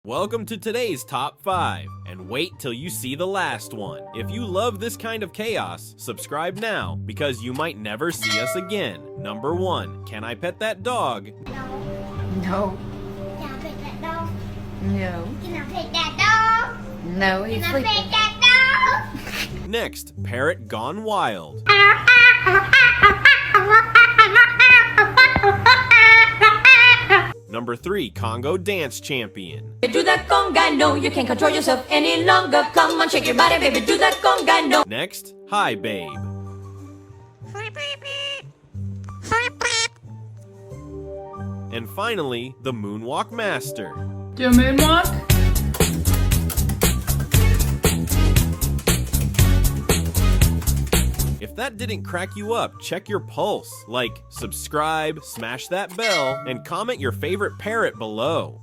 Welcome to today's top 5, and wait till you see the last one. If you love this kind of chaos, subscribe now, because you might never see us again. Number 1, can I pet that dog? No. Can I pet that dog? No. Can I pet that dog? No, he's Can I sleeping. pet that dog? Next, parrot gone wild. Number 3, Congo dance champion. Do that conga, no, you can't control yourself any longer. Come on, shake your body, baby, do that conga, no. Next, hi babe. Hi, baby. Hi, babe. And finally, the moonwalk master. Do you moonwalk? If that didn't crack you up, check your pulse. Like, subscribe, smash that bell, and comment your favorite parrot below.